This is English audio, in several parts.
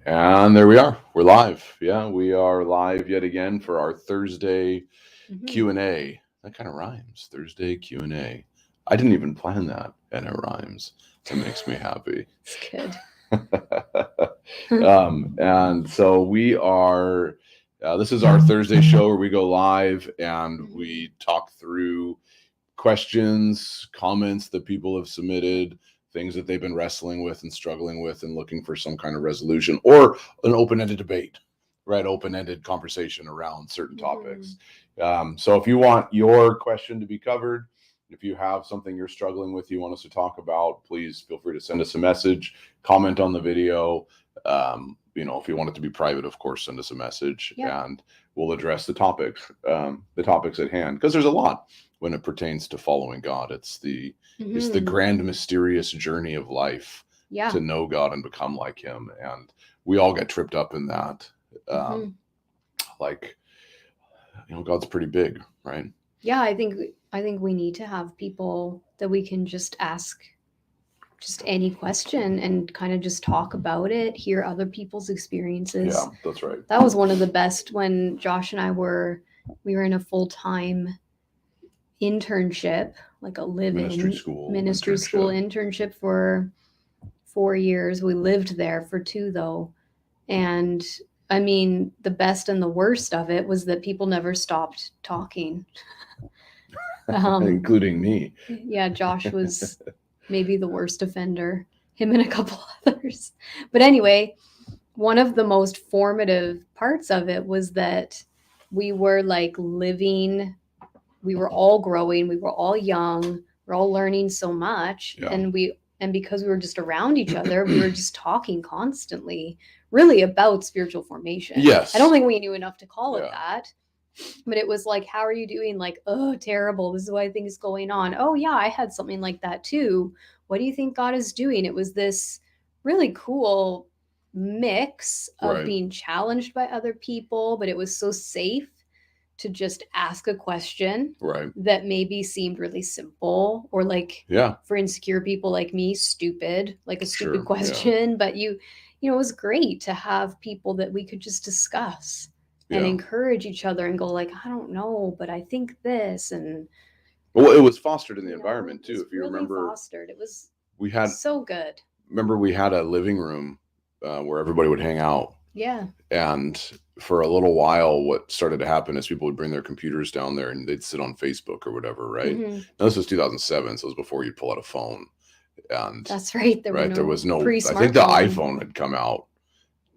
And there we are. We're live. Yeah, we are live yet again for our Thursday Hmm. Q&A. That kind of rhymes. Thursday Q&A. I didn't even plan that, and it rhymes. That makes me happy. It's good. And so we are, this is our Thursday show where we go live and Mhm. we talk through questions, comments that people have submitted, things that they've been wrestling with and struggling with and looking for some kind of resolution or an open-ended debate, right? Open-ended conversation around certain topics. Mhm. So if you want your question to be covered, if you have something you're struggling with, you want us to talk about, please feel free to send us a message, comment on the video. If you want it to be private, of course, send us a message Yeah. and we'll address the topics at hand, because there's a lot when it pertains to following God. It's the Mhm. grand mysterious journey of life Yeah. to know God and become like Him, and we all get tripped up in that. Um, Hmm. like God's pretty big, right? Yeah, I think we need to have people that we can just ask just any question and kind of just talk about it, hear other people's Yeah, experiences. that's right. That was one of the best when Josh and I we were in a full-time internship, like a Ministry live-in school ministry school internship. internship for 4 years. We lived there for two though. And I mean, the best and the worst of it was that people never stopped talking. Um, Including me. yeah, Josh was maybe the worst offender, him and a couple others. But anyway, one of the most formative parts of it was that we were like living, we were all growing, we were all young, we're all learning so much. Yeah. And because we were just around each other, we were just talking constantly, really about spiritual formation. I don't Yes. think we knew enough to call it Yeah. that, but it was like, how are you doing? Like, oh, terrible, this is what I think is going on. Oh yeah, I had something like that too. What do you think God is doing? It was this really cool mix of Right. being challenged by other people, but it was so safe to just ask a question Right. that maybe seemed really simple, or like, Yeah. for insecure people like me, stupid, like a stupid Sure. Yeah. question. But it was great to have people that we could just discuss and Yeah. encourage each other and go like, I don't know, but I think this. And Well, it was fostered in the it environment too. was If you really remember, fostered. It was we had so good. we had a living room where everybody would hang out. Yeah. And for a little while, what started to happen is people would bring their computers down there and they'd sit on Facebook or whatever, right? Hmm. Now, this was 2007, so it was before you'd pull out a phone. And That's right, there were right, there no was no, I think the pre-smartphone. iPhone had come out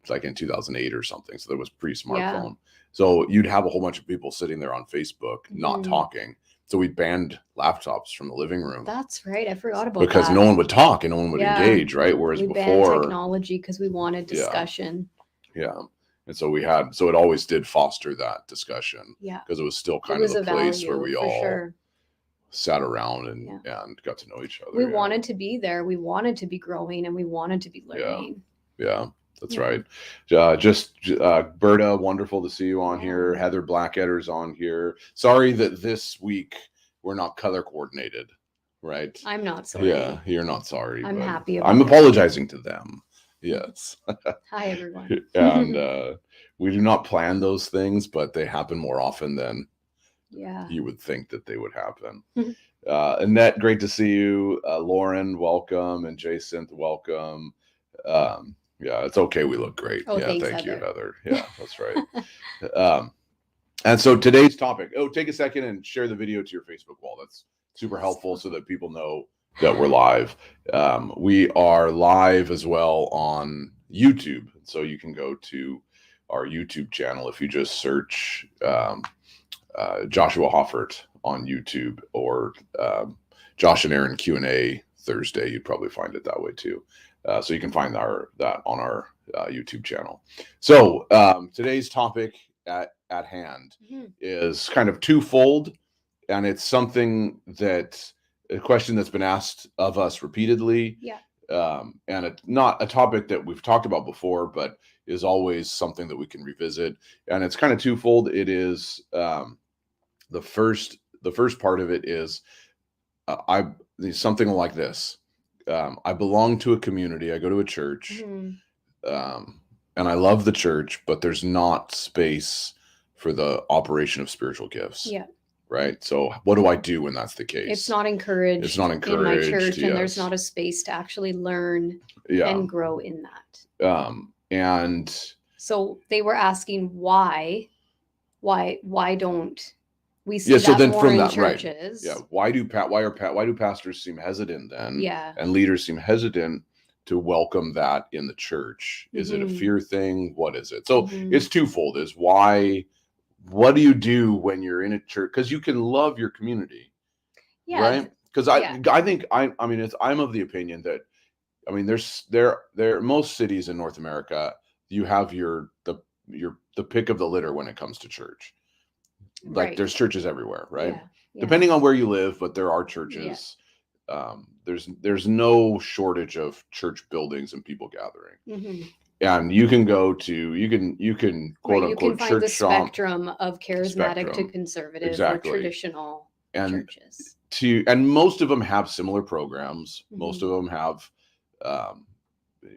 like in 2008 or something. So there was Yeah. pre-smartphone. So you'd have a whole bunch of people sitting there on Facebook, not Hmm. talking. So we banned laptops from the living room That's right, I forgot about because that. no one would talk and no one would Yeah, engage, right? Whereas we banned before, technology because we wanted yeah, discussion. yeah. And so it always did foster that discussion Yeah, because it was still it kind of was the a place where value we for all sure. sat around and Yeah, got to know each we other. wanted to be there, we wanted to be growing, and we wanted to be Yeah. learning. Yeah, that's Yeah. right. Berta, wonderful to see you on Yeah. here. Heather Blackadder's on here. Sorry that this week we're not color coordinated, right? I'm not Yeah, sorry. you're not sorry, I'm but happy I'm about it. apologizing to them. Yes. Hi everyone. And we do not plan those things, but they happen more often than Yeah. you would think that they would happen. Annette, great to see you. Lauren, welcome. And Jason, welcome. Yeah, it's okay. We look great. Oh, Yeah, thanks, thank you, Heather. Heather. Yeah, that's right. Um, and so today's topic. Oh, take a second and share the video to your Facebook wall. That's super helpful so that people know that we're live. We are live as well on YouTube. So you can go to our YouTube channel if you just search Joshua Hoffert on YouTube, or Josh and Erin Q&A Thursday. You'd probably find it that way too. So you can find that on our YouTube channel. So today's topic at hand Mhm. is kind of twofold, and it's something a question that's been asked of us repeatedly, Yeah. and not a topic that we've talked about before, but is always something that we can revisit. And it's kind of twofold. It is the first part of it is I something like this. I belong to a community. I go to a church. Mhm. Um, and I love the church, but there's not space for the operation of spiritual gifts. Yeah. Right. So what do I do when that's the case? It's not encouraged. It's not in my encouraged, church, and there's yes. not a space to actually learn Yeah. and grow in that. And so they were asking why don't we see yeah, so that then more from in that, churches? right. Yeah. Why do pastors seem hesitant then? Yeah. And leaders seem hesitant to welcome that in the church? Is it a fear thing? What is it? So it's twofold. Is why, what do you do when you're in a church? Because you can love your community. Yeah. Right. Because I think I'm of the opinion that, I mean, there most cities in North America, you have the pick of the litter when it comes to church. Like right. there's churches everywhere, right? Yeah. Depending on where you live, but there are churches. Yeah. There's no shortage of church buildings and people gathering. And you can go to you can quote unquote you can find church the shop, spectrum of charismatic to conservative, exactly, or traditional churches. And most of them have similar programs. Most of them have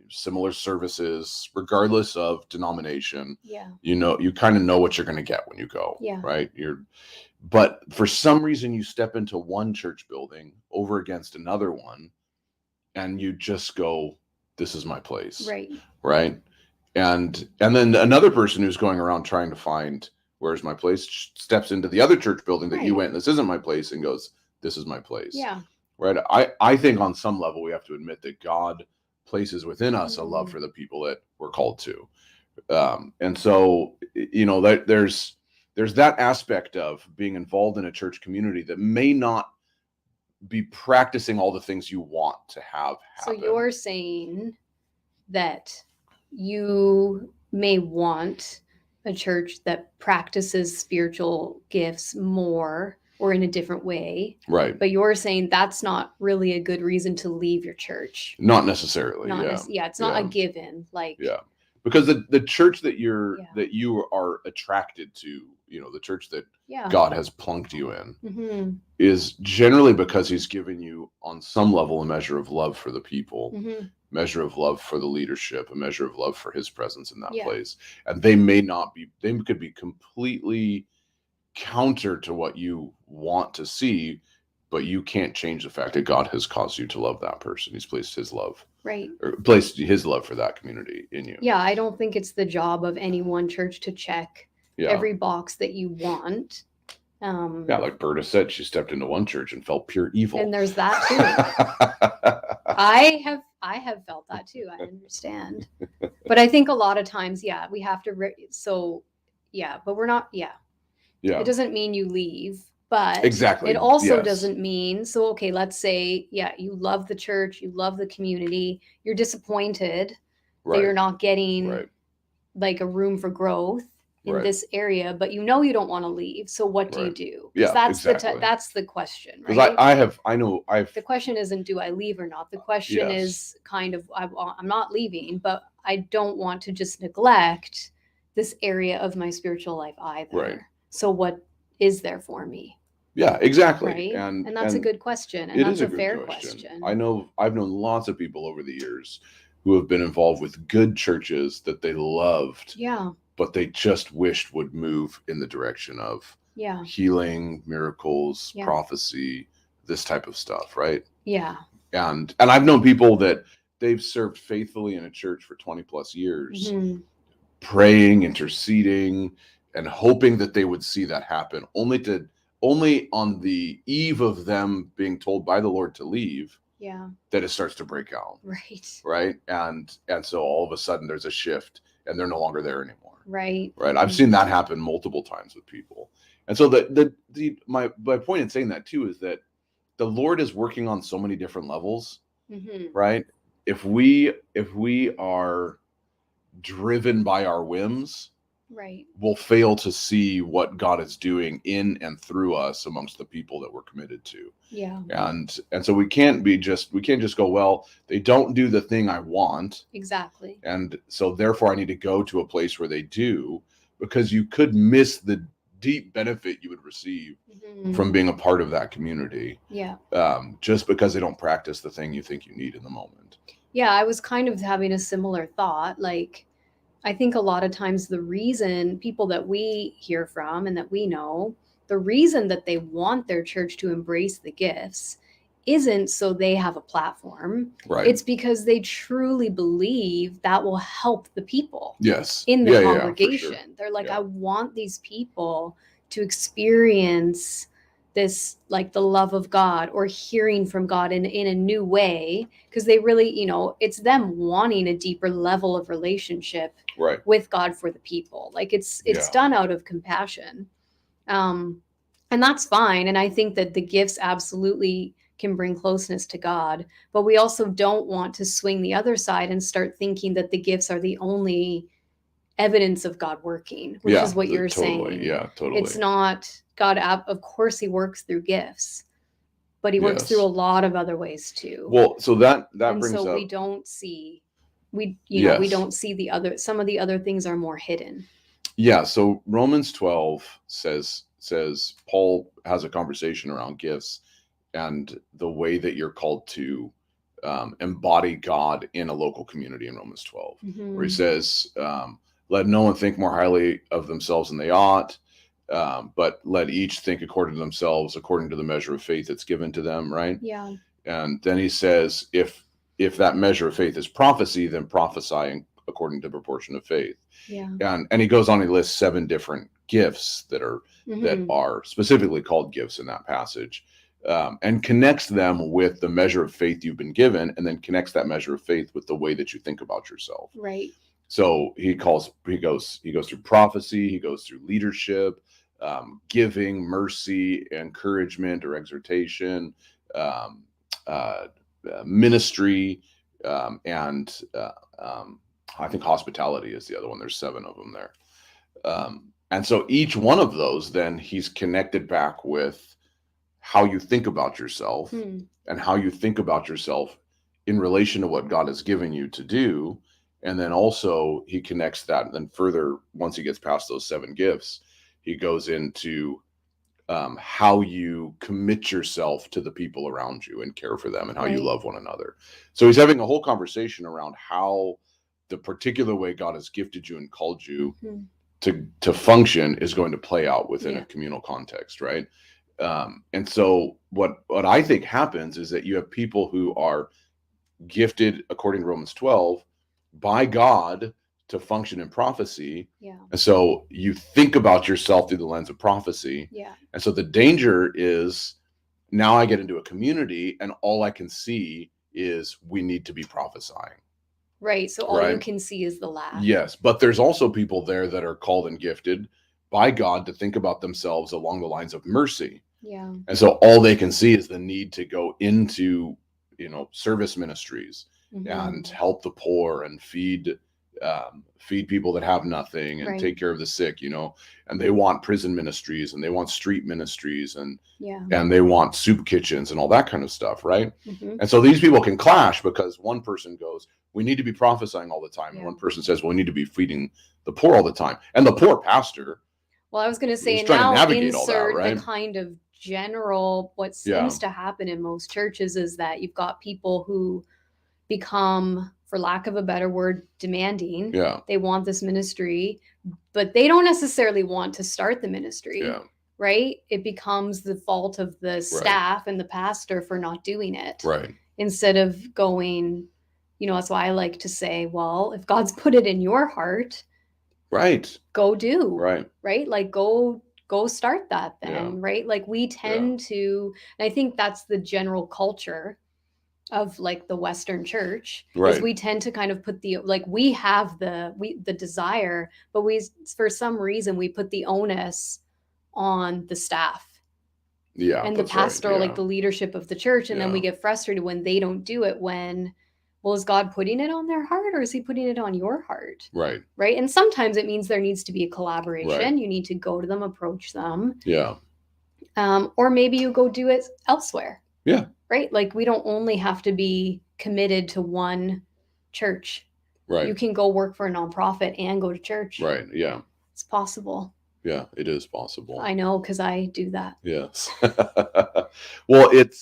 similar services, regardless of denomination. Yeah. You kind of know what you're going to get when you go. Yeah. Right. But for some reason you step into one church building over against another one, and you just go, this is my place. Right. Right. And then another person who's going around trying to find where's my place steps into the other church building that you went, this isn't my place, and goes, this is my place. Yeah. Right. I think on some level we have to admit that God places within us a love for the people that we're called to. And so, there's that aspect of being involved in a church community that may not be practicing all the things you want to have happen. So you're saying that you may want a church that practices spiritual gifts more or in a different way. Right. But you're saying that's not really a good reason to leave your church. Not necessarily. It's not a given. Because the church that you are attracted to, the church that God has plunked you in, is generally because he's given you on some level a measure of love for the people, measure of love for the leadership, a measure of love for his presence in that place. And they could be completely counter to what you want to see, but you can't change the fact that God has caused you to love that person. He's placed his love. Right. Or placed his love for that community in you. Yeah, I don't think it's the job of any one church to check every box that you want. Like Berta said, she stepped into one church and felt pure evil. And there's that too. I have felt that too. I understand. But I think a lot of times, we have to. But we're not. Yeah. It doesn't mean you leave. But exactly. It also doesn't mean, let's say, you love the church, you love the community, you're disappointed that you're not getting like a room for growth in this area, but you don't want to leave. So what do you do? Because that's the question, right? Because the question isn't do I leave or not. The question is kind of I'm not leaving, but I don't want to just neglect this area of my spiritual life either. Right. So what is there for me? Yeah, exactly. Right? And that's a good question. And that's a fair question. I've known lots of people over the years who have been involved with good churches that they loved. Yeah. But they just wished would move in the direction of healing, miracles, prophecy, this type of stuff, right? Yeah. And I've known people that they've served faithfully in a church for 20 plus years, praying, interceding, and hoping that they would see that happen, only on the eve of them being told by the Lord to leave, that it starts to break out. Right. And so all of a sudden there's a shift and they're no longer there anymore. Right. I've seen that happen multiple times with people. And so my point in saying that too is that the Lord is working on so many different levels. Right. If we are driven by our whims, we'll fail to see what God is doing in and through us amongst the people that we're committed to. Yeah. And so we can't just go, well, they don't do the thing I want. Exactly. And so therefore I need to go to a place where they do, because you could miss the deep benefit you would receive from being a part of that community. Yeah. Just because they don't practice the thing you think you need in the moment. Yeah. I was kind of having a similar thought, like, I think a lot of times the reason people that we hear from and that we know, the reason that they want their church to embrace the gifts isn't so they have a platform. Right. It's because they truly believe that will help the people Yes. in the Yeah, for congregation. sure. They're like, Yeah. I want these people to experience this, like the love of God or hearing from God in a new way, because they really, it's them wanting a deeper level of relationship Right. with God for the people. Like it's Yeah. done out of compassion. And that's fine. And I think that the gifts absolutely can bring closeness to God, but we also don't want to swing the other side and start thinking that the gifts are the only evidence of God working, which is what you're totally. saying. Yeah, totally. It's not God. Of course, he works through gifts, but he works Yes. through a lot of other ways too. Well, so that And brings so up. we don't see, we Yes. don't see the other. Some of the other things are more hidden. Yeah. So Romans 12 says Paul has a conversation around gifts and the way that you're called to embody God in a local community in Romans 12, where he says, let no one think more highly of themselves than they ought, but let each think according to themselves, according to the measure of faith that's given to them, right? Yeah. And then he says, if that measure of faith is prophecy, then prophesying according to proportion of faith. Yeah. And he goes on, he lists 7 different gifts that are specifically called gifts in that passage, and connects them with the measure of faith you've been given, and then connects that measure of faith with the way that you think about yourself. Right. So he goes through prophecy, he goes through leadership, giving, mercy, encouragement or exhortation, ministry, and I think hospitality is the other one. There's 7 of them there. And so each one of those, then he's connected back with how you think about yourself and how you think about yourself in relation to what God has given you to do. And then also he connects that. And then further, once he gets past those 7 gifts, he goes into how you commit yourself to the people around you and care for them, and how you love one another. So he's having a whole conversation around how the particular way God has gifted you and called you to function is going to play out within a communal context, right? And so what I think happens is that you have people who are gifted, according to Romans 12, by God to function in prophecy. Yeah. And so you think about yourself through the lens of prophecy. Yeah. And so the danger is, now I get into a community and all I can see is we need to be prophesying. Right. So all you can see is the lack. Yes. But there's also people there that are called and gifted by God to think about themselves along the lines of mercy. Yeah. And so all they can see is the need to go into, service ministries and help the poor and feed people that have nothing and take care of the sick, and they want prison ministries and they want street ministries and they want soup kitchens and all that kind of stuff, right? And so these people can clash because one person goes, we need to be prophesying all the time, and one person says, well, we need to be feeding the poor all the time, and the poor pastor, well, I was going to say, and trying to now navigate all that, insert right? the kind of general, what seems to happen in most churches is that you've got people who become, for lack of a better word, demanding. Yeah. They want this ministry, but they don't necessarily want to start the ministry. Yeah. Right? It becomes the fault of the staff and the pastor for not doing it. Right. Instead of going, that's why I like to say, well, if God's put it in your heart, right, go do. Right. Like go start that then. Right. Like we tend to, and I think that's the general culture of like the Western church, is we tend to kind of put we have the desire, but we, for some reason, we put the onus on the staff and the pastoral, like the leadership of the church. And then we get frustrated when they don't do it, well, is God putting it on their heart or is he putting it on your heart? Right. Right. And sometimes it means there needs to be a collaboration. You need to go to them, approach them. Yeah. Or maybe you go do it elsewhere. Yeah. Right. Like we don't only have to be committed to one church. Right. You can go work for a nonprofit and go to church. Right. Yeah. It's possible. Yeah, it is possible. I know, because I do that. Yes. Well, it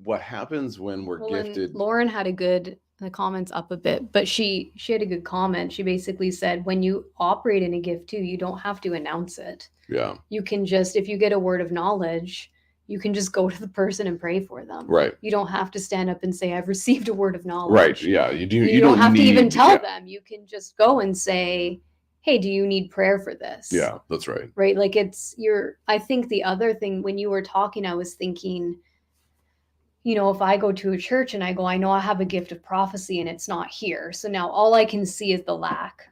what happens when we're gifted. Lauren had a good the comment's up a bit, but she had a good comment. She basically said, when you operate in a gift too, you don't have to announce it. Yeah. You can just, if you get a word of knowledge, you can just go to the person and pray for them. Right. You don't have to stand up and say, I've received a word of knowledge. Right. Yeah. You don't have to even tell them. You can just go and say, hey, do you need prayer for this? Yeah, that's right. Right. Like I think the other thing, when you were talking, I was thinking, if I go to a church and I go, I know I have a gift of prophecy and it's not here. So now all I can see is the lack.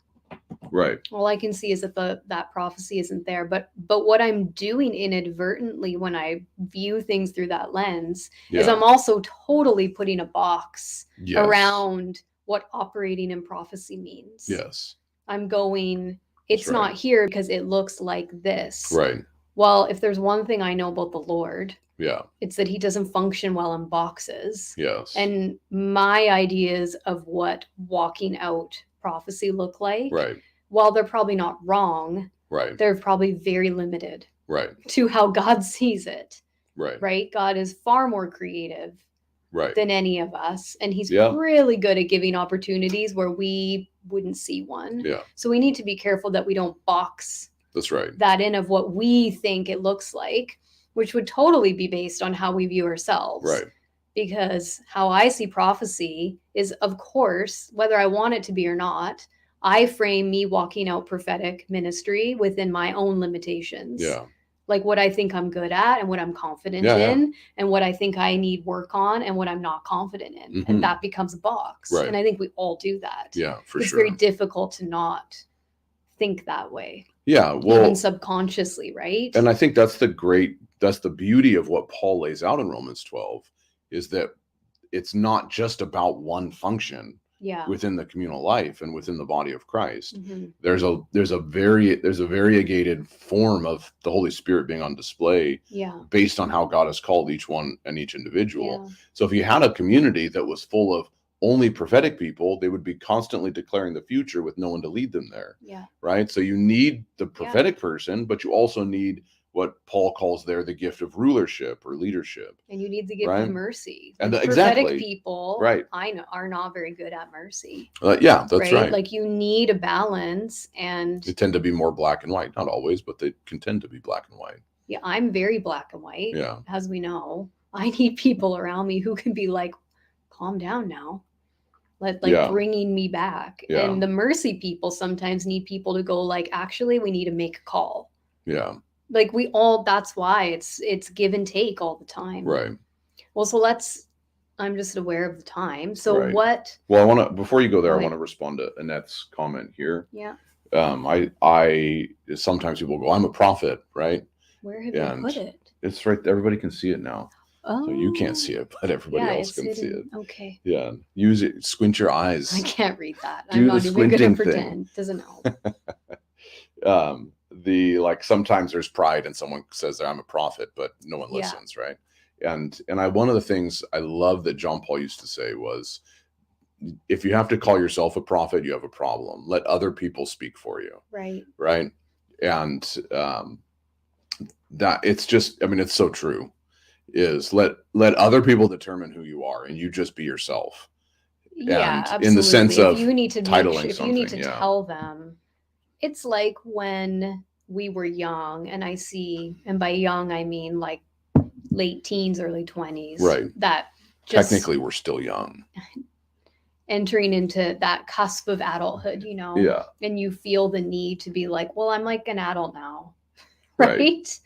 Right. All I can see is that that prophecy isn't there. But what I'm doing inadvertently when I view things through that lens is I'm also totally putting a box around what operating in prophecy means. Yes. I'm going, it's not here because it looks like this. Right. Well, if there's one thing I know about the Lord, it's that he doesn't function well in boxes. Yes. And my ideas of what walking out prophecy look like, while they're probably not wrong, they're probably very limited to how God sees it. Right. God is far more creative than any of us. And he's really good at giving opportunities where we wouldn't see one. Yeah. So we need to be careful that we don't box that in of what we think it looks like, which would totally be based on how we view ourselves. Right. Because how I see prophecy is, of course, whether I want it to be or not, I frame me walking out prophetic ministry within my own limitations. Yeah. Like what I think I'm good at and what I'm confident in and what I think I need work on and what I'm not confident in. Mm-hmm. And that becomes a box. Right. And I think we all do that. Yeah, for it's sure. It's very difficult to not think that way. Yeah. Well, even subconsciously, right? And I think that's the beauty of what Paul lays out in Romans 12 is that it's not just about one function. Within the communal life and within the body of Christ. Mm-hmm. There's a variegated form of the Holy Spirit being on display based on how God has called each one and each individual. So if you had a community that was full of only prophetic people, they would be constantly declaring the future with no one to lead them there. Right. So you need the prophetic person, but you also need what Paul calls there the gift of rulership or leadership. And you need the gift of mercy. And prophetic people, I know, are not very good at mercy. That's right. Like you need a balance, and they tend to be more black and white. Not always, but they can tend to be black and white. Yeah, I'm very black and white. As we know, I need people around me who can be like, calm down now. Bringing me back. And the mercy people sometimes need people to go like, actually, we need to make a call. Like that's why it's give and take all the time. Right. Well, so I'm just aware of the time. So what? Well, before you go there, I want to respond to Annette's comment here. Yeah. I sometimes people go, I'm a prophet, right? Where have you put it? It's right. Everybody can see it now. Oh. So you can't see it, but everybody else can see it. Okay. Yeah. Use it. Squint your eyes. I can't read that. I'm not even going to pretend. Doesn't help. Sometimes there's pride and someone says I'm a prophet, but no one listens, right? And one of the things I love that John Paul used to say was, if you have to call yourself a prophet, you have a problem. Let other people speak for you. Right. And that it's just, it's so true, is let other people determine who you are and you just be yourself. Yeah, and absolutely. In the sense of you need to titling if you need to tell them. It's like when we were young, and and by young, I mean like late teens, early 20s. Right. That technically we're still young. Entering into that cusp of adulthood, Yeah. And you feel the need to be like, well, I'm like an adult now. Right.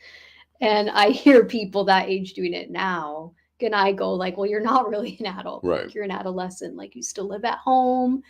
And I hear people that age doing it now. And I go like, well, you're not really an adult. Right. Like, you're an adolescent. Like, you still live at home.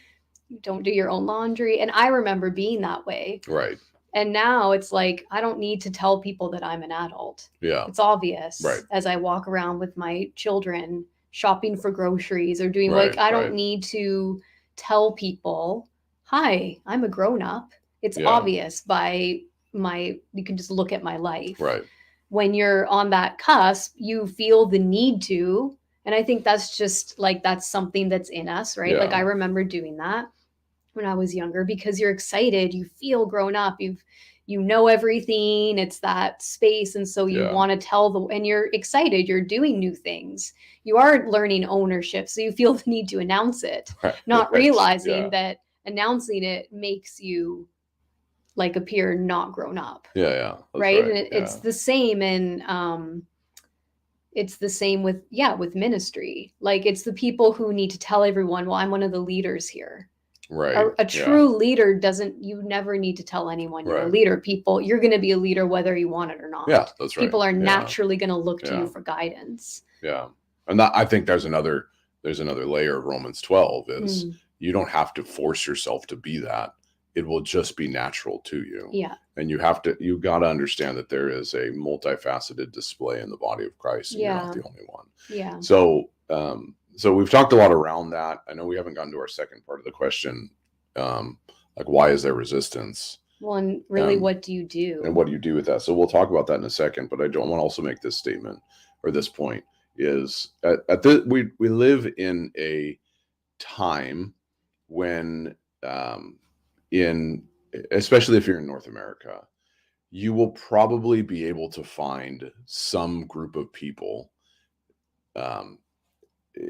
You don't do your own laundry. And I remember being that way. Right. And now it's like, I don't need to tell people that I'm an adult. Yeah. It's obvious. Right. As I walk around with my children shopping for groceries or doing I don't need to tell people, hi, I'm a grown up. It's obvious by you can just look at my life. Right. When you're on that cusp, you feel the need to. And I think that's just that's something that's in us, right? Yeah. I remember doing that when I was younger because you're excited, you feel grown up, you know everything. It's that space. And so you want to tell and you're excited. You're doing new things. You are learning ownership. So you feel the need to announce it, not realizing that announcing it makes you like appear not grown up. That's right. And it's the same in, it's the same with ministry. Like it's the people who need to tell everyone, well, I'm one of the leaders here. Right. A true leader you never need to tell anyone you're a leader. You're going to be a leader whether you want it or not. Yeah, that's right. People are naturally going to look to you for guidance. Yeah. And I think there's another layer of Romans 12 is you don't have to force yourself to be that. It will just be natural to you. Yeah. And you got to understand that there is a multifaceted display in the body of Christ, and you're not the only one. Yeah. So we've talked a lot around that. I know we haven't gotten to our second part of the question. Like, why is there resistance? Well, and really, what do you do? And what do you do with that? So we'll talk about that in a second, but I don't want to also make this statement or this point is we live in a time when, especially if you're in North America, you will probably be able to find some group of people,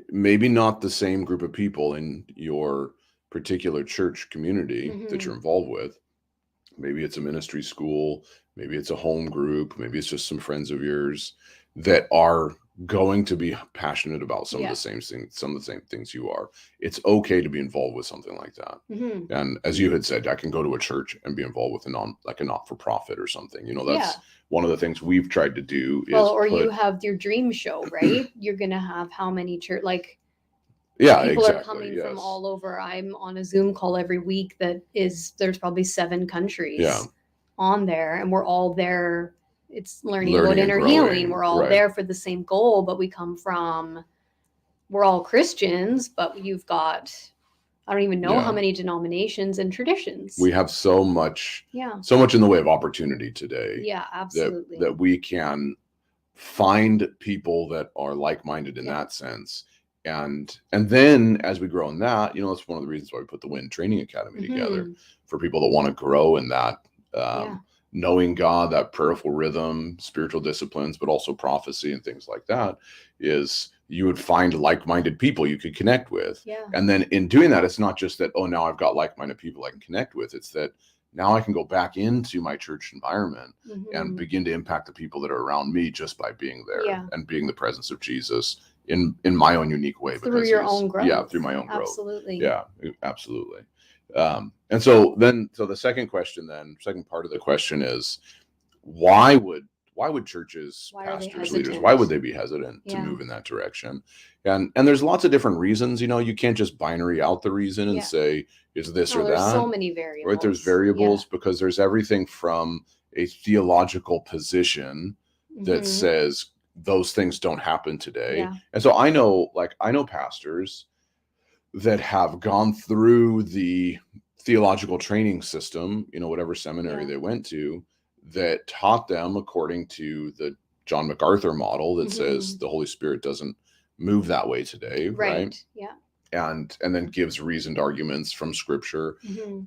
maybe not the same group of people in your particular church community that you're involved with. Maybe it's a ministry school, maybe it's a home group, maybe it's just some friends of yours that are going to be passionate about some of the same things you are. It's okay to be involved with something like that. And as you had said, I can go to a church and be involved with a not-for-profit or something. That's one of the things we've tried to do. You have your dream show, right? You're going to have how many church, people are coming from all over. I'm on a Zoom call every week there's probably 7 countries on there, and we're all there. It's learning about inner healing. We're all there for the same goal, but we're all Christians, but you've got, I don't even know how many denominations and traditions. We have so much in the way of opportunity today. Yeah, absolutely. That we can find people that are like-minded in that sense. And then as we grow in that, that's one of the reasons why we put the WIN Training Academy together for people that want to grow in that, knowing God, that prayerful rhythm, spiritual disciplines, but also prophecy and things like that, is you would find like-minded people you could connect with. Yeah. And then in doing that, it's not just that, now I've got like-minded people I can connect with. It's that now I can go back into my church environment and begin to impact the people that are around me just by being there and being the presence of Jesus in my own unique way. Through your own growth. Yeah, through my own growth. Absolutely. Yeah, absolutely. And so the second part of the question is, why would churches, pastors, leaders, why would they be hesitant to move in that direction? And there's lots of different reasons. You can't just binary out the reason and say, is this or that? There's so many variables. Right? There's variables because there's everything from a theological position that says those things don't happen today. Yeah. And so I know pastors that have gone through the theological training system, whatever seminary they went to, that taught them according to the John MacArthur model that says the Holy Spirit doesn't move that way today. Right. Yeah. And then gives reasoned arguments from scripture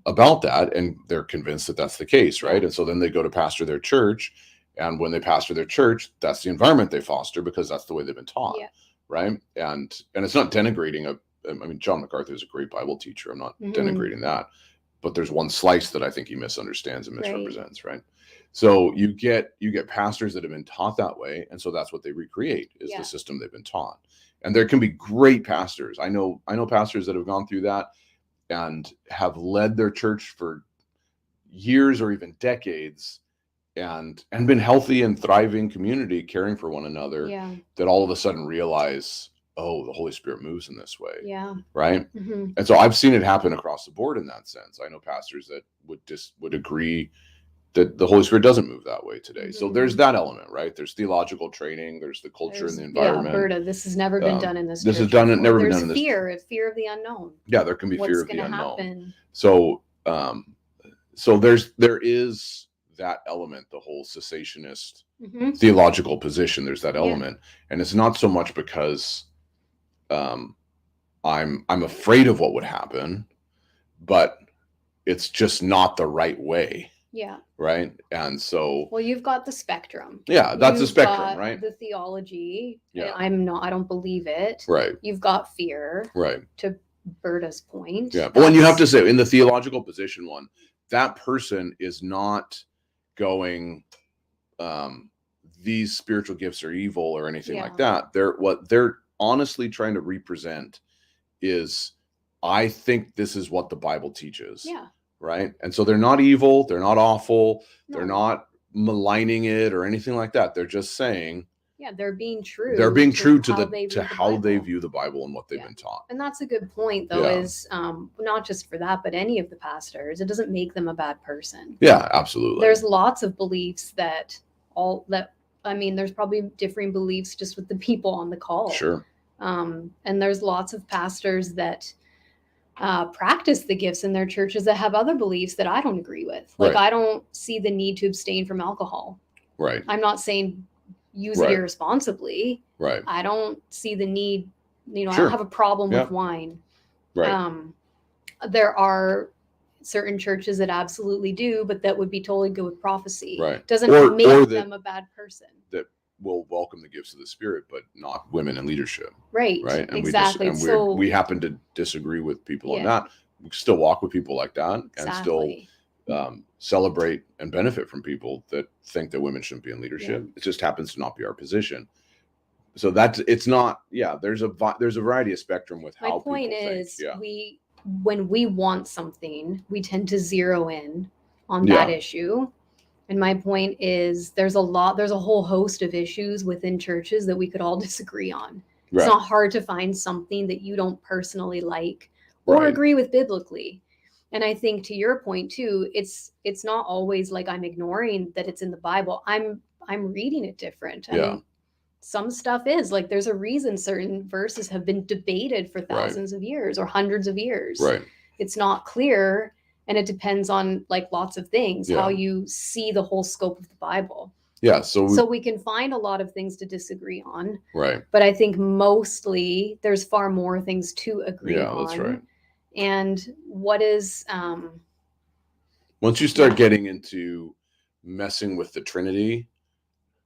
about that. And they're convinced that that's the case. Right. And so then they go to pastor their church. And when they pastor their church, that's the environment they foster because that's the way they've been taught. Yeah. Right. And it's not denigrating John MacArthur is a great Bible teacher. I'm not denigrating that, but there's one slice that I think he misunderstands and misrepresents. Right. So you get pastors that have been taught that way. And so that's what they recreate is the system they've been taught. And there can be great pastors. I know pastors that have gone through that and have led their church for years or even decades and been healthy and thriving community, caring for one another, that all of a sudden realize, the Holy Spirit moves in this way. Yeah. Right. And so I've seen it happen across the board in that sense. I know pastors that would agree that the Holy Spirit doesn't move that way today. So there's that element, right? There's theological training. There's the culture and the environment. Yeah, Alberta, this has never been done in this. This is never been done in this. There's fear of the unknown. Yeah, there can be fear of the unknown. Happen? So there is that element, the whole cessationist theological position. There's that element, and it's not so much because I'm afraid of what would happen, but it's just not the right way. Yeah. right? And so, Well, you've got the spectrum. yeah, that's the You've spectrum, got right? the theology. Yeah. And I don't believe it. Right. You've got fear. Right. To Berta's point. Yeah. But when you have to say in the theological position one, that person is not going, these spiritual gifts are evil or anything like that. What they're honestly trying to represent is, I think this is what the Bible teaches. Yeah. Right. And so they're not evil. They're not awful. No. They're not maligning it or anything like that. They're just saying, yeah, they're being true. They're being true to how they view the Bible and what they've been taught. And that's a good point, though, is not just for that, but any of the pastors, it doesn't make them a bad person. Yeah, absolutely. There's lots of beliefs there's probably differing beliefs just with the people on the call. Sure. And there's lots of pastors that practice the gifts in their churches that have other beliefs that I don't agree with. Like, I don't see the need to abstain from alcohol. Right. I'm not saying use it irresponsibly. Right. I don't see the need, Sure. I don't have a problem with wine. Right. There are certain churches that absolutely do, but that would be totally good with prophecy. Right. Doesn't make them a bad person. That will welcome the gifts of the Spirit, but not women in leadership. Right. Right. And exactly. we happen to disagree with people on that. We still walk with people like that and still celebrate and benefit from people that think that women shouldn't be in leadership. It just happens to not be our position. So it's not, there's a variety of spectrum with how people think. My point is, when we want something, we tend to zero in on that issue. And my point is, there's a whole host of issues within churches that we could all disagree on. Right. It's not hard to find something that you don't personally like or agree with biblically. And I think, to your point too, it's not always like I'm ignoring that it's in the Bible. I'm reading it different. Some stuff is like, there's a reason certain verses have been debated for thousands of years or hundreds of years. Right. It's not clear. And it depends on like lots of things, how you see the whole scope of the Bible. Yeah. So we can find a lot of things to disagree on. Right. But I think mostly there's far more things to agree on. Yeah, that's right. And what is... once you start getting into messing with the Trinity...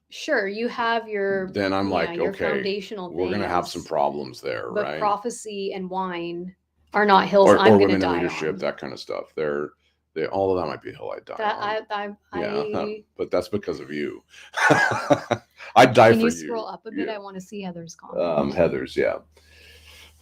Sure, you have your... Then I'm like, your okay, foundational we're going to have some problems there, but right? But prophecy and wine are not hills I'm going to die on. Or women in leadership, that kind of stuff. They all of that might be a hill I'd die on. But that's because of you. I'd die for you. Can you scroll up a bit? I want to see Heather's comment. Heather's,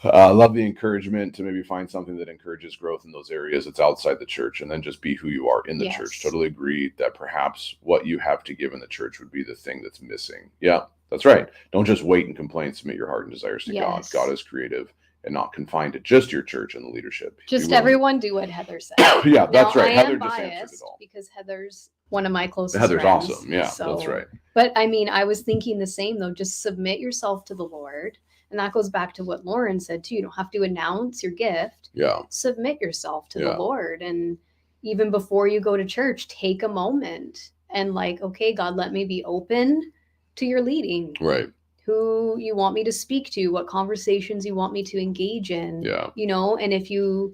love the encouragement to maybe find something that encourages growth in those areas that's outside the church, and then just be who you are in the church. Totally agree that perhaps what you have to give in the church would be the thing that's missing. Yeah, that's right. Don't just wait and complain. Submit your heart and desires to God. God is creative and not confined to just your church and the leadership. Just everyone do what Heather said. That's right. Heather just answered it all. Because Heather's one of my closest friends. Heather's awesome. Yeah, that's right. But I mean, I was thinking the same though. Just submit yourself to the Lord. And that goes back to what Lauren said too. You don't have to announce your gift. Yeah. Submit yourself to the Lord. And even before you go to church, take a moment and like, okay, God, let me be open to your leading. Right. Who you want me to speak to, what conversations you want me to engage in. Yeah. And if you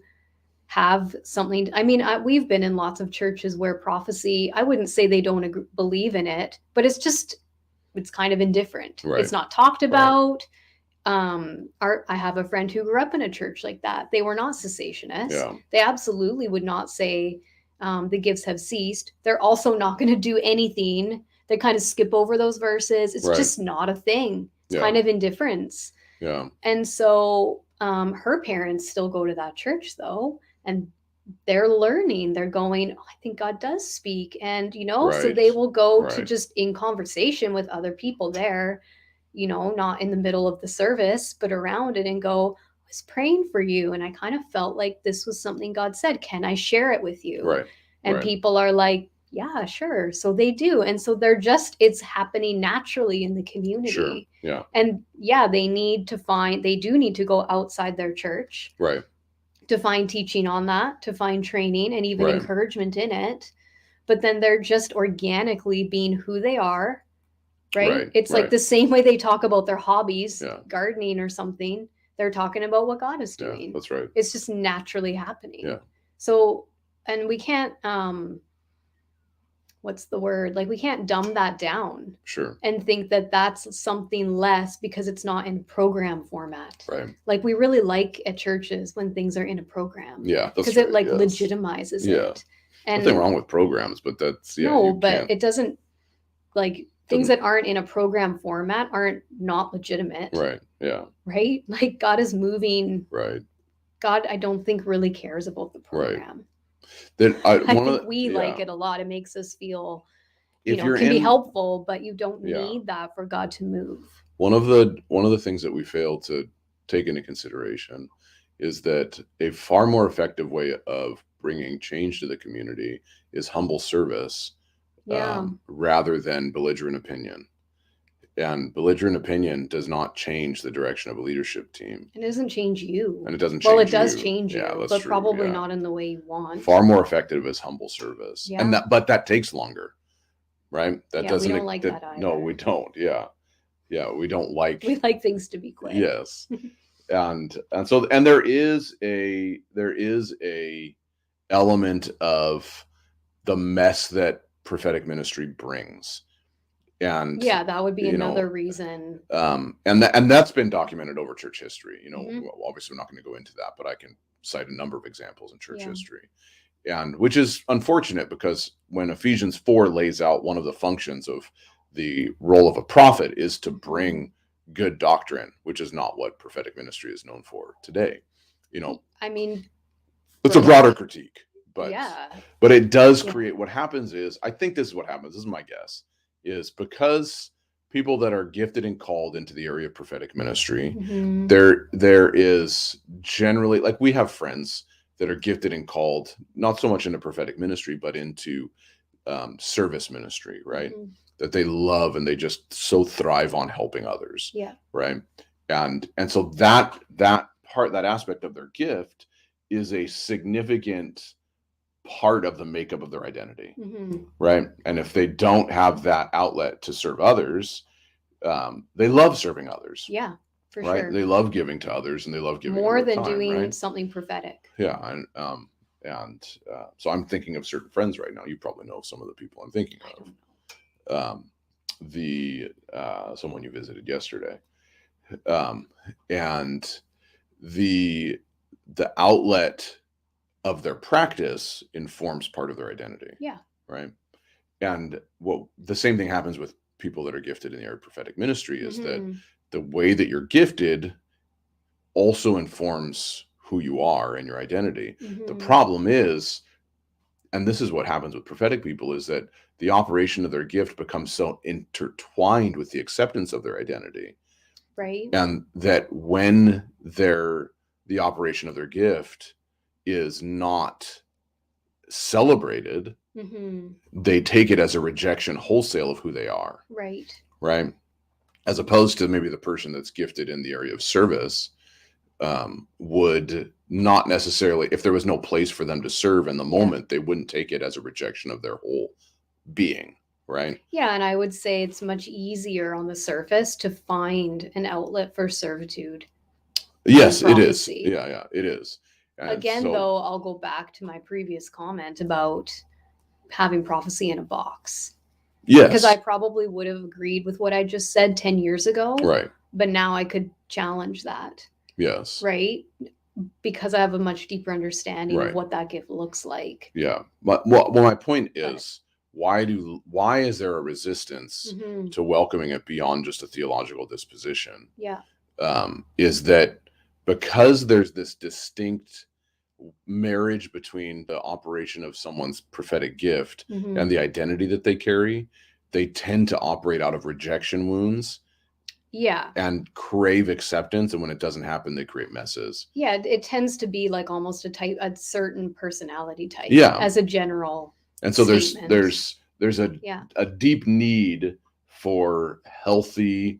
have something, we've been in lots of churches where prophecy, I wouldn't say they don't believe in it, but it's kind of indifferent. Right. It's not talked about. I have a friend who grew up in a church like that. They were not cessationists. Yeah. They absolutely would not say the gifts have ceased. They're also not going to do anything. They kind of skip over those verses. It's just not a thing. It's kind of indifference. Yeah. And so her parents still go to that church though, and they're learning. They're going, I think God does speak. And, so they will go to just in conversation with other people there, not in the middle of the service, but around it and go, I was praying for you. And I kind of felt like this was something God said. Can I share it with you? Right. And people are like, yeah, sure. So they do. And so it's happening naturally in the community. Sure. Yeah. And they do need to go outside their church. Right. To find teaching on that, to find training and even encouragement in it. But then they're just organically being who they are. Right. It's like the same way they talk about their hobbies, gardening or something. They're talking about what God is doing. Yeah, that's right. It's just naturally happening. Yeah. So, and we can't, what's the word? Like, we can't dumb that down Sure. and think that that's something less because it's not in program format. Right. Like, we really like at churches when things are in a program. Yeah, that's because right. it like Yes. legitimizes Yeah. it. And Nothing wrong with programs, but that's no, you but can't. it doesn't, like, things that aren't in a program format aren't not legitimate. Right. Yeah. Right? Like, God is moving. Right. God, I don't think really cares about the program. Then I think we like it a lot. It makes us feel, if you're can be helpful, but you don't Yeah. need that for God to move. One of the things that we fail to take into consideration is that a far more effective way of bringing change to the community is humble service, Yeah. rather than belligerent opinion. And belligerent opinion does not change the direction of a leadership team. It doesn't change you. And it doesn't change Well, it does you. change Yeah, you, that's but true. probably Yeah. not in the way you want. Far more effective is humble service. Yeah. And but that takes longer, right? That Yeah, doesn't we don't like that either. No, we don't. Yeah. Yeah, we don't like. We like things to be quick. Yes. and there is a element of the mess that prophetic ministry brings. And yeah, that would be another reason. And that's been documented over church history. Mm-hmm. Obviously we're not going to go into that, but I can cite a number of examples in church history. And which is unfortunate, because when Ephesians 4 lays out one of the functions of the role of a prophet is to bring good doctrine, which is not what prophetic ministry is known for today. I mean, it's a broader critique, but it does create, what happens is, I think this is what happens, this is my guess, is because people that are gifted and called into the area of prophetic ministry, mm-hmm. there is generally, like, we have friends that are gifted and called not so much into prophetic ministry, but into service ministry, right? Mm-hmm. That they love, and they just so thrive on helping others. Yeah. Right. And so that aspect of their gift is a significant part of the makeup of their identity. Mm-hmm. Right. And if they don't have that outlet to serve others, they love serving others. Yeah. For right. Sure. They love giving to others, and they love giving more than time, doing right? something prophetic. Yeah. So I'm thinking of certain friends right now. You probably know some of the people I'm thinking of. Someone you visited yesterday, and the outlet of their practice informs part of their identity. Yeah. Right. And the same thing happens with people that are gifted in the area of prophetic ministry, is that the way that you're gifted also informs who you are and your identity. Mm-hmm. The problem is, and this is what happens with prophetic people, is that the operation of their gift becomes so intertwined with the acceptance of their identity. Right. And that when the operation of their gift is not celebrated, mm-hmm. they take it as a rejection wholesale of who they are. Right. Right. As opposed to maybe the person that's gifted in the area of service would not necessarily, if there was no place for them to serve in the moment, they wouldn't take it as a rejection of their whole being. Right. Yeah. And I would say it's much easier on the surface to find an outlet for servitude. Yes, it is. Yeah, it is. And again, though, I'll go back to my previous comment about having prophecy in a box. Yes. Because I probably would have agreed with what I just said 10 years ago. Right. But now I could challenge that. Yes. Right. Because I have a much deeper understanding of what that gift looks like. Yeah. But my point is, why is there a resistance mm-hmm. to welcoming it beyond just a theological disposition? Yeah. Is that because there's this distinct marriage between the operation of someone's prophetic gift mm-hmm. and the identity that they carry, they tend to operate out of rejection wounds. Yeah. And crave acceptance. And when it doesn't happen, they create messes. Yeah. It tends to be like almost a certain personality type. Yeah. As a general. And so there's a deep need for healthy,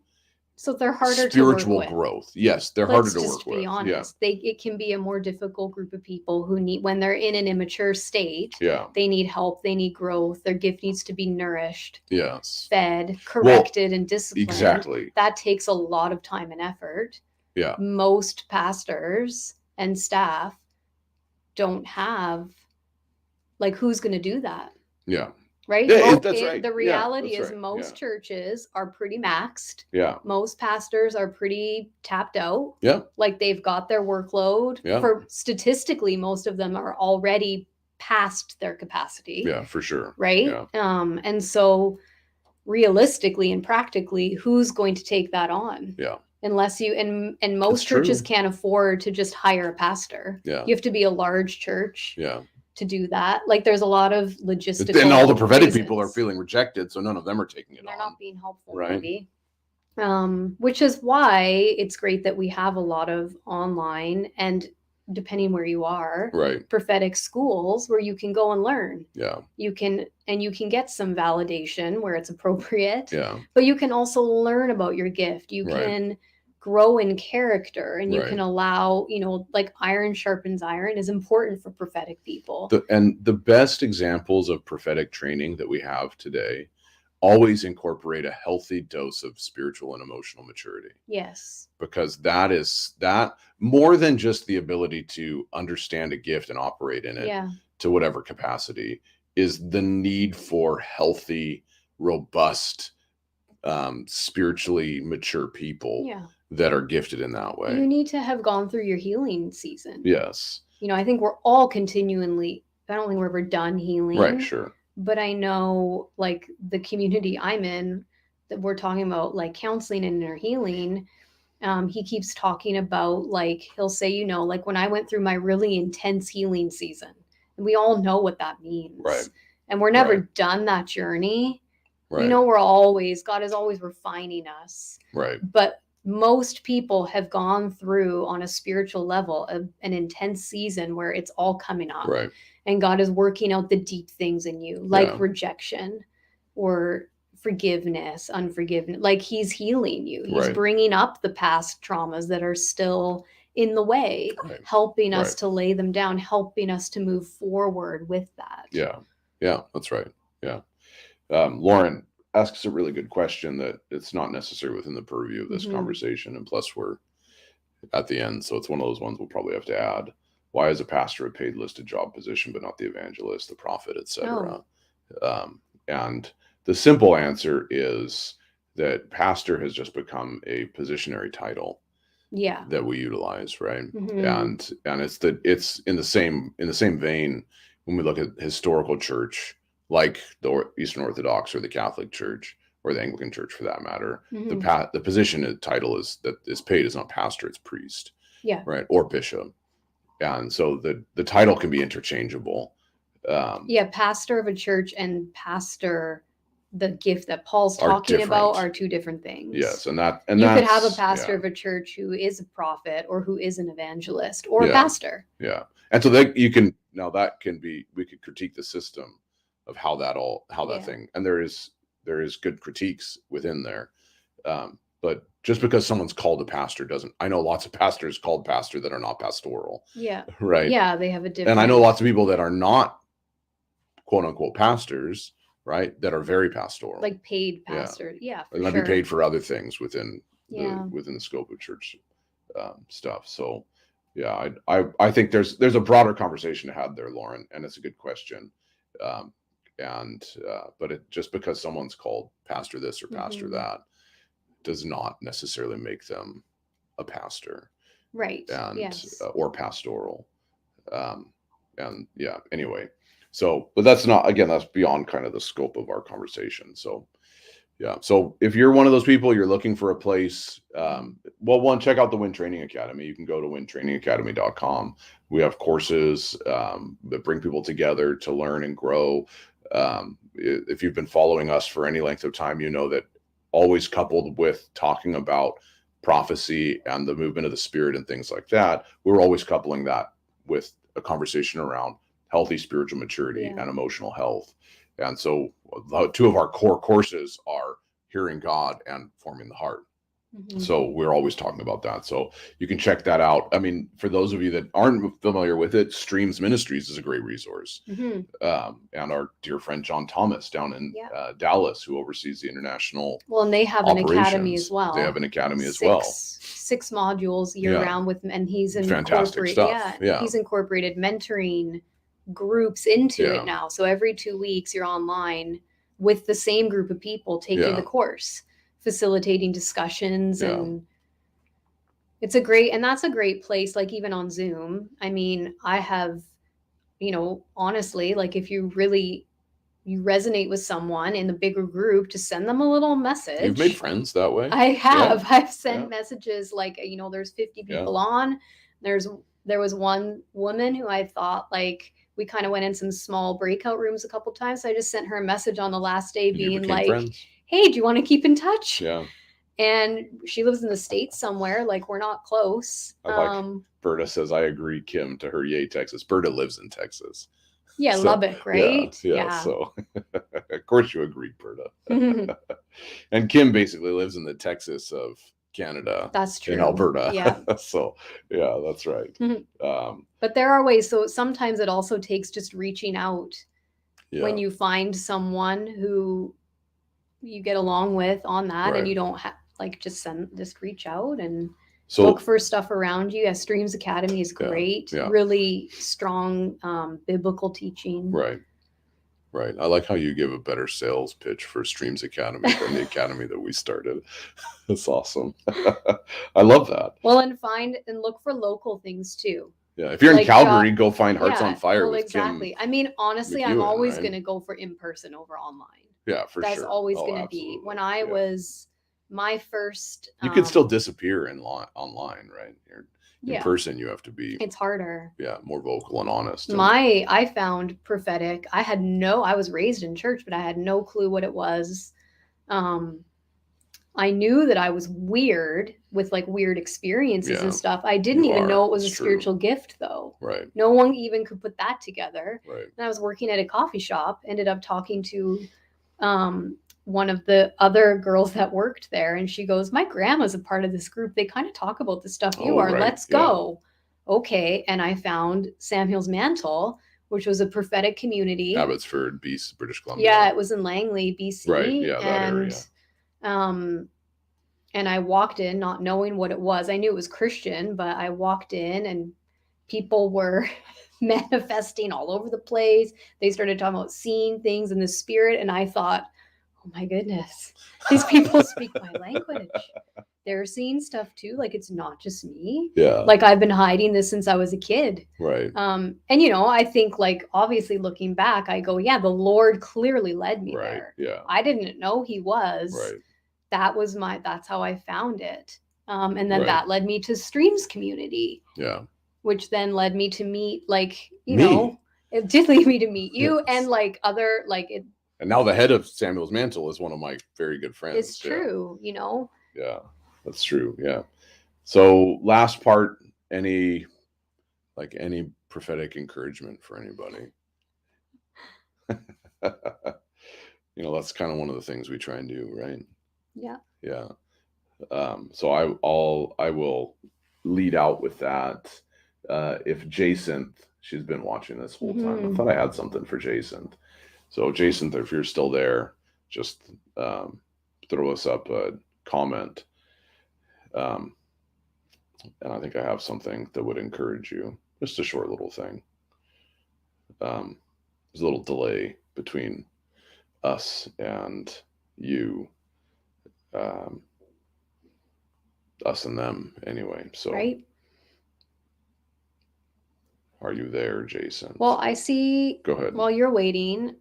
so they're harder spiritual to work growth. with. Yes, they're harder to work with. Be honest. Yeah. It can be a more difficult group of people who need, when they're in an immature state, they need help, they need growth, their gift needs to be nourished, fed, corrected, and disciplined. Exactly. That takes a lot of time and effort. Yeah. Most pastors and staff don't have, like, who's going to do that? Yeah. right? Yeah, that's right. The Yeah, reality that's is right. most Yeah. churches are pretty maxed. Yeah. Most pastors are pretty tapped out. Yeah. Like they've got their workload. Yeah. For statistically, most of them are already past their capacity. Yeah, for sure. Right? Yeah. And so realistically and practically, who's going to take that on? Yeah. Unless you and most It's churches true. can't afford to just hire a pastor. Yeah. You have to be a large church. Yeah. To do that. Like there's a lot of logistical And all the prophetic reasons. people are feeling rejected, so none of them are taking it on. They're not being helpful, right? Maybe. Which is why it's great that we have a lot of online and, depending where you are, right, prophetic schools where you can go and learn. Yeah. You can get some validation where it's appropriate. Yeah. But you can also learn about your gift. You Right. can grow in character, and you Right. can allow, like iron sharpens iron is important for prophetic people. And the best examples of prophetic training that we have today always incorporate a healthy dose of spiritual and emotional maturity. Yes. Because that more than just the ability to understand a gift and operate in it to whatever capacity is the need for healthy, robust, spiritually mature people that are gifted in that way. You need to have gone through your healing season. Yes. I think we're all continually, I don't think we're ever done healing. Right, sure. But I know, like, the community I'm in, that we're talking about, like, counseling and inner healing. He keeps talking about, like, he'll say, like, when I went through my really intense healing season, and we all know what that means. Right. And we're never done that journey. Right. God is always refining us. Right. But most people have gone through, on a spiritual level, an intense season where it's all coming up. Right. And God is working out the deep things in you, like rejection or forgiveness, unforgiveness. Like He's healing you. He's bringing up the past traumas that are still in the way, helping us to lay them down, helping us to move forward with that. Yeah. Yeah, that's right. Yeah. Lauren asks a really good question that it's not necessarily within the purview of this conversation. And plus we're at the end. So it's one of those ones we'll probably have to add. Why is a pastor a paid listed job position, but not the evangelist, the prophet, etc.? And the simple answer is that pastor has just become a positionary title. Yeah. That we utilize, right? And it's in the same vein when we look at historical church, like the Eastern Orthodox or the Catholic Church or the Anglican Church for that matter. The position and title is paid is not pastor, it's priest. Yeah. Right. Or bishop. And so the title can be interchangeable. Pastor of a church and pastor, the gift that Paul's talking about, are two different things. Yes, and you could have a pastor of a church who is a prophet or who is an evangelist or a pastor. Yeah, and so we could critique the system of how that thing, and there is good critiques within there, but just because someone's called a pastor doesn't. I know lots of pastors called pastor that are not pastoral. Yeah. Right. Yeah, they have a different. And I know lots of people that are not quote unquote pastors, right, that are very pastoral, like paid pastor. Yeah, they might be paid for other things within the scope of church stuff. So yeah, I think there's a broader conversation to have there, Lauren, and it's a good question. But it just because someone's called pastor this or pastor that does not necessarily make them a pastor, right? And or pastoral, anyway. So, but that's beyond kind of the scope of our conversation. So, yeah. So if you're one of those people, you're looking for a place, check out the Win Training Academy. You can go to wintrainingacademy.com. We have courses that bring people together to learn and grow. If you've been following us for any length of time, you know that always coupled with talking about prophecy and the movement of the Spirit and things like that, we're always coupling that with a conversation around healthy spiritual maturity and emotional health. And so two of our core courses are hearing God and forming the heart. So we're always talking about that. So you can check that out. I mean, for those of you that aren't familiar with it, Streams Ministries is a great resource. And our dear friend John Thomas down in Dallas, who oversees the international and they have an academy as well. They have an academy as well. 6 modules year round and he's fantastic stuff. He's incorporated mentoring groups into Yeah. it now. So every 2 weeks you're online with the same group of people taking Yeah. the course, facilitating discussions. Yeah. And that's a great place. Like even on Zoom, I mean, I have, honestly, like if you resonate with someone in the bigger group, to send them a little message. You've made friends that way? I have. Yeah. I've sent Yeah. messages like, there's 50 people on. There was one woman who I thought, like, we kind of went in some small breakout rooms a couple times. So I just sent her a message on the last day And you being became like, friends. hey, do you want to keep in touch? Yeah. And she lives in the States somewhere. Like, we're not close. I like Berta says, I agree, Kim, to her yay, Texas. Berta lives in Texas. Yeah, So, Lubbock, right? Yeah. So, of course you agreed, Berta. And Kim basically lives in the Texas of Canada. That's true. In Alberta. Yeah. So, yeah, that's right. But there are ways. So sometimes it also takes just reaching out when you find someone who you get along with on that, and you don't have just reach out and look for stuff around you. Streams Academy is great. Yeah. Really strong biblical teaching. Right. I like how you give a better sales pitch for Streams Academy than the academy that we started. That's awesome. I love that. Well, and look for local things too. Yeah, if you're in Calgary, go find Hearts on Fire with exactly. Kim. I mean, honestly, I'm always going to go for in person over online. Yeah, for sure. That's always going to be. When I was my first, you could still disappear online, right? In person, you have to be. It's harder. Yeah, more vocal and honest. I found prophetic. I was raised in church, but I had no clue what it was. I knew that I was weird with like weird experiences and stuff. I didn't even know it was a spiritual gift though. Right. No one even could put that together. Right. And I was working at a coffee shop, ended up talking to one of the other girls that worked there. And she goes, my grandma's a part of this group. They kind of talk about the stuff you are. Right. Let's go. Okay. And I found Samuel's Mantle, which was a prophetic community. Abbotsford, BC, British Columbia. Yeah, it was in Langley, BC. Right. Yeah, that area. And I walked in not knowing what it was. I knew it was Christian, but I walked in and people were manifesting all over the place. They started talking about seeing things in the spirit. And I thought, oh my goodness, these people speak my language. They're seeing stuff too. Like, it's not just me. Yeah. Like, I've been hiding this since I was a kid. Right. And, I think, like, obviously looking back, I go, yeah, the Lord clearly led me there. Yeah. I didn't know he was. Right. That's how I found it. And then that led me to Streams Community. Yeah. Which then led me to meet, like, it did lead me to meet you. Yes. And like other, like it. And now the head of Samuel's Mantle is one of my very good friends. It's true, Yeah, that's true. Yeah. So last part, any prophetic encouragement for anybody? That's kind of one of the things we try and do, right? Yeah. Yeah. So I will lead out with that. If Jason, she's been watching this whole time. I thought I had something for Jason. So Jason, if you're still there, just throw us up a comment. And I think I have something that would encourage you. Just a short little thing. There's a little delay between us and you. Us and them anyway. So right. Are you there, Jason? Well, I see. Go ahead. While you're waiting,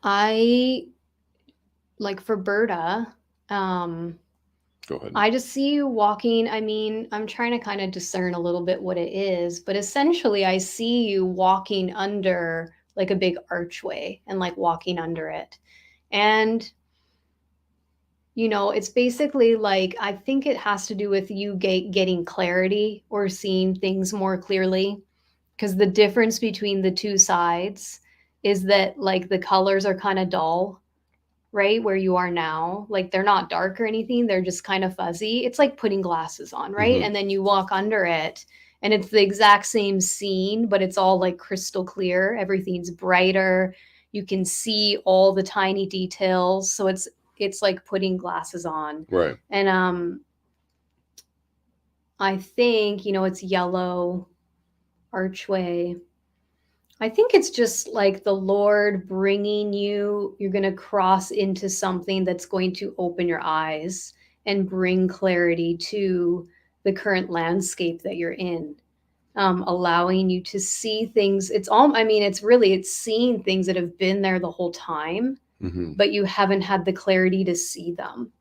I like for Berta. Go ahead. I just see you walking. I mean, I'm trying to kind of discern a little bit what it is, but essentially I see you walking under like a big archway and like walking under it. And, it's basically like, I think it has to do with you getting clarity or seeing things more clearly. Because the difference between the two sides is that like the colors are kind of dull, right? Where you are now, like they're not dark or anything. They're just kind of fuzzy. It's like putting glasses on, right? Mm-hmm. And then you walk under it and it's the exact same scene, but it's all like crystal clear. Everything's brighter. You can see all the tiny details. So it's like putting glasses on. Right. And I think, it's yellow archway. I think it's just like the Lord bringing you, you're going to cross into something that's going to open your eyes and bring clarity to the current landscape that you're in. Allowing you to see things. It's seeing things that have been there the whole time, but you haven't had the clarity to see them.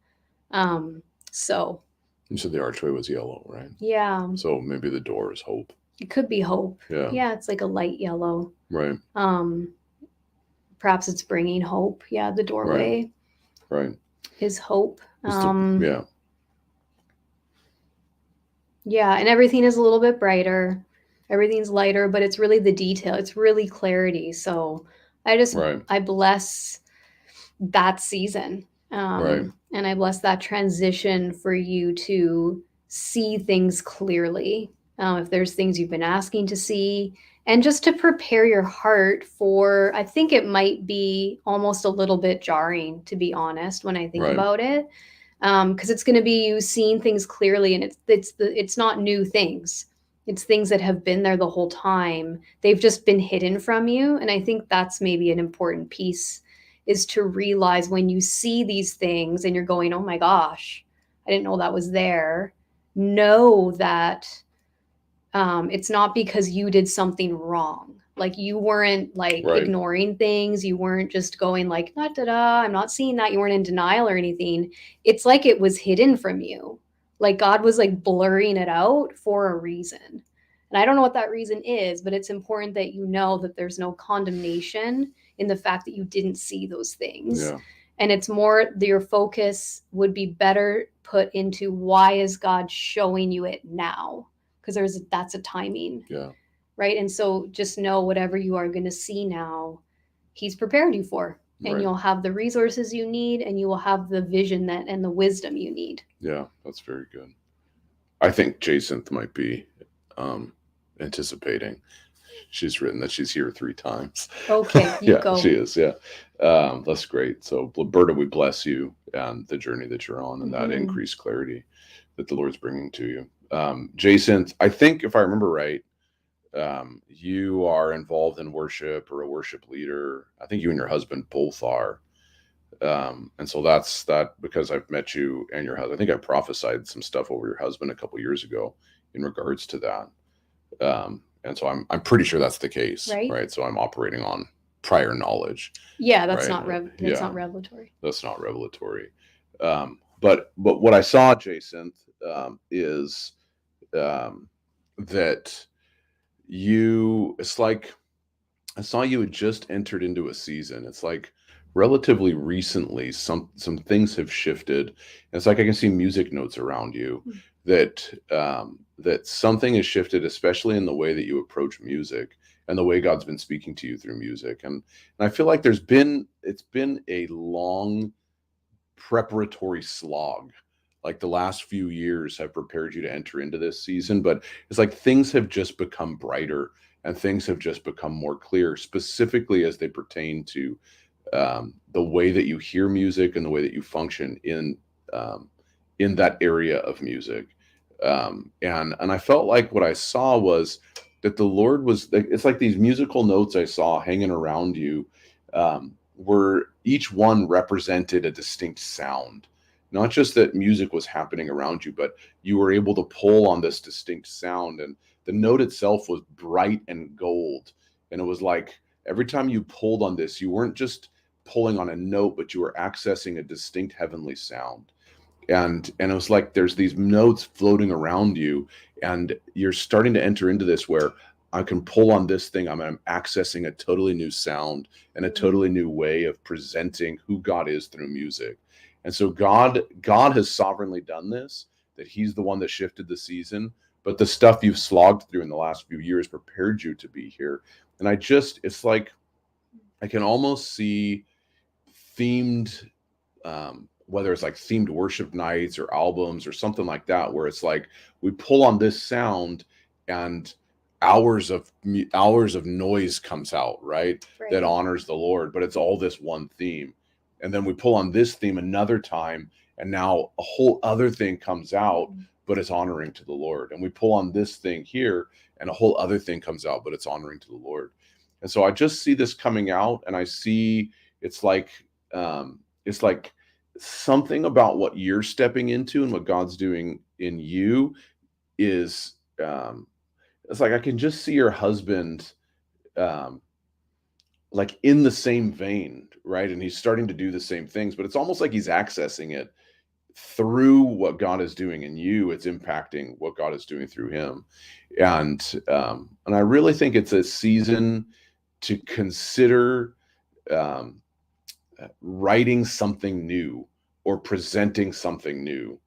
So you said the archway was yellow, right? Yeah. So maybe the door is hope. It could be hope. Yeah. Yeah, it's like a light yellow. Right. Perhaps it's bringing hope. Yeah, the doorway. Right. Is hope. Yeah. Yeah, and everything is a little bit brighter. Everything's lighter, but it's really the detail. It's really clarity. So I bless that season. And I bless that transition for you to see things clearly. If there's things you've been asking to see, and just to prepare your heart for, I think it might be almost a little bit jarring, to be honest, when I think about it. Because it's going to be you seeing things clearly, and it's not new things. It's things that have been there the whole time. They've just been hidden from you. And I think that's maybe an important piece, is to realize when you see these things and you're going, oh my gosh, I didn't know that was there. Know that it's not because you did something wrong. Like you weren't ignoring things. You weren't just going like, I'm not seeing that. You weren't in denial or anything. It's like it was hidden from you. Like God was like blurring it out for a reason. And I don't know what that reason is, but it's important that you know that there's no condemnation in the fact that you didn't see those things. Yeah. And it's more, your focus would be better put into, why is God showing you it now? Because that's a timing. Yeah. Right. And so just know whatever you are going to see now, He's prepared you for, and you'll have the resources you need, and you will have the vision and the wisdom you need. Yeah, that's very good. I think Jacinth might be anticipating. She's written that she's here 3 times. Okay, you go. She is. Yeah. That's great. So Berta, we bless you and the journey that you're on, and that increased clarity that the Lord's bringing to you. Jacinth, I think if I remember right, you are involved in worship, or a worship leader. I think you and your husband both are. And so that's that, because I've met you and your husband. I think I prophesied some stuff over your husband a couple of years ago in regards to that. And so I'm pretty sure that's the case, right? So I'm operating on prior knowledge. Yeah, that's not revelatory. That's not revelatory. But what I saw, Jacinth, is that it's like I saw you had just entered into a season. It's like relatively recently some things have shifted. It's like I can see music notes around you that something has shifted, especially in the way that you approach music and the way God's been speaking to you through music. And I feel like it's been a long preparatory slog. Like the last few years have prepared you to enter into this season, but it's like things have just become brighter and things have just become more clear, specifically as they pertain to the way that you hear music and the way that you function in that area of music. And I felt like what I saw was that the Lord was, it's like these musical notes I saw hanging around you were, each one represented a distinct sound. Not just that music was happening around you, but you were able to pull on this distinct sound. And the note itself was bright and gold. And it was like every time you pulled on this, you weren't just pulling on a note, but you were accessing a distinct heavenly sound. And it was like there's these notes floating around you, and you're starting to enter into this where I can pull on this thing. I'm accessing a totally new sound and a totally new way of presenting who God is through music. And so God has sovereignly done this, that He's the one that shifted the season, but the stuff you've slogged through in the last few years prepared you to be here. And it's like I can almost see themed, whether it's like themed worship nights or albums or something like that, where it's like we pull on this sound and hours of noise comes out, right? That honors the Lord, but it's all this one theme. And then we pull on this theme another time, and now a whole other thing comes out, but it's honoring to the Lord. And we pull on this thing here, and a whole other thing comes out, but it's honoring to the Lord. And so I just see this coming out, and I see it's like something about what you're stepping into and what God's doing in you is it's like I can just see your husband like in the same vein, right? And he's starting to do the same things, but it's almost like he's accessing it through what God is doing in you. It's impacting what God is doing through him. And I really think it's a season to consider writing something new or presenting something new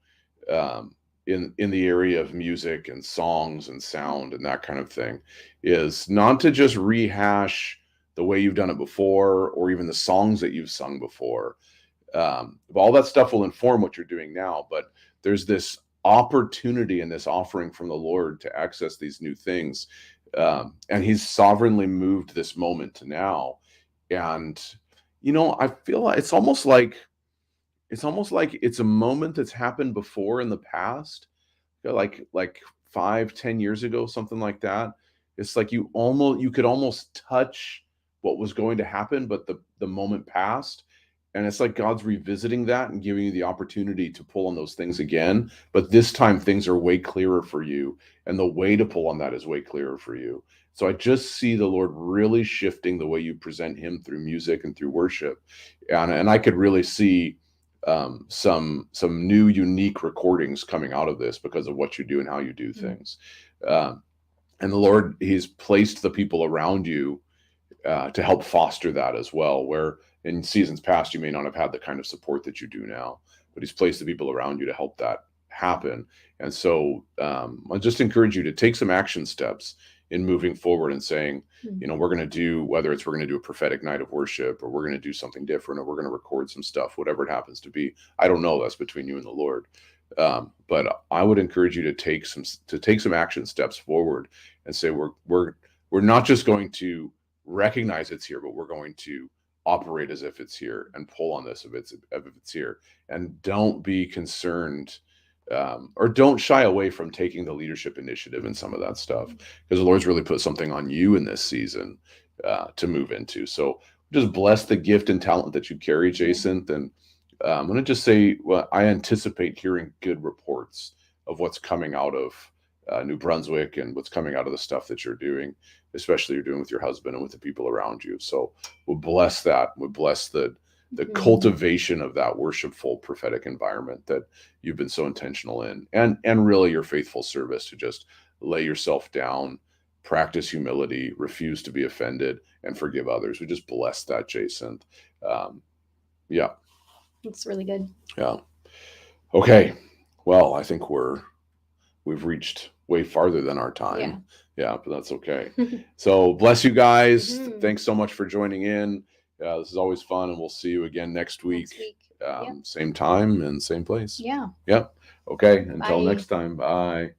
in the area of music and songs and sound and that kind of thing, is not to just rehash the way you've done it before or even the songs that you've sung before. All that stuff will inform what you're doing now, but there's this opportunity and this offering from the Lord to access these new things. And he's sovereignly moved this moment to now. And, I feel like it's almost like it's a moment that's happened before in the past, like 5-10 years ago, something like that. It's like you could almost touch what was going to happen, but the moment passed. And it's like God's revisiting that and giving you the opportunity to pull on those things again. But this time things are way clearer for you. And the way to pull on that is way clearer for you. So I just see the Lord really shifting the way you present him through music and through worship. And I could really see some new unique recordings coming out of this because of what you do and how you do things. And the Lord, he's placed the people around you to help foster that as well, where in seasons past you may not have had the kind of support that you do now, but he's placed the people around you to help that happen. And so I just encourage you to take some action steps in moving forward and saying, we're going to do, whether it's we're going to do a prophetic night of worship, or we're going to do something different, or we're going to record some stuff, whatever it happens to be. I don't know. That's between you and the Lord. But I would encourage you to take some action steps forward and say, we're not just going to recognize it's here, but we're going to operate as if it's here and pull on this if it's here. And don't be concerned or don't shy away from taking the leadership initiative in some of that stuff, because the Lord's really put something on you in this season to move into. So just bless the gift and talent that you carry, Jason. And I'm going to just say, well, I anticipate hearing good reports of what's coming out of New Brunswick and what's coming out of the stuff that you're doing, especially you're doing with your husband and with the people around you. So we'll bless that. We'll bless the cultivation of that worshipful prophetic environment that you've been so intentional in, and really your faithful service to just lay yourself down, practice humility, refuse to be offended, and forgive others. We just bless that, Jason. Yeah. It's really good. Yeah. Okay. Well, I think we've reached way farther than our time. Yeah, but that's okay. So bless you guys. Thanks so much for joining in. This is always fun, and we'll see you again next week. Same time and same place. Yeah. Yep. Okay. Until Bye. next time. Bye.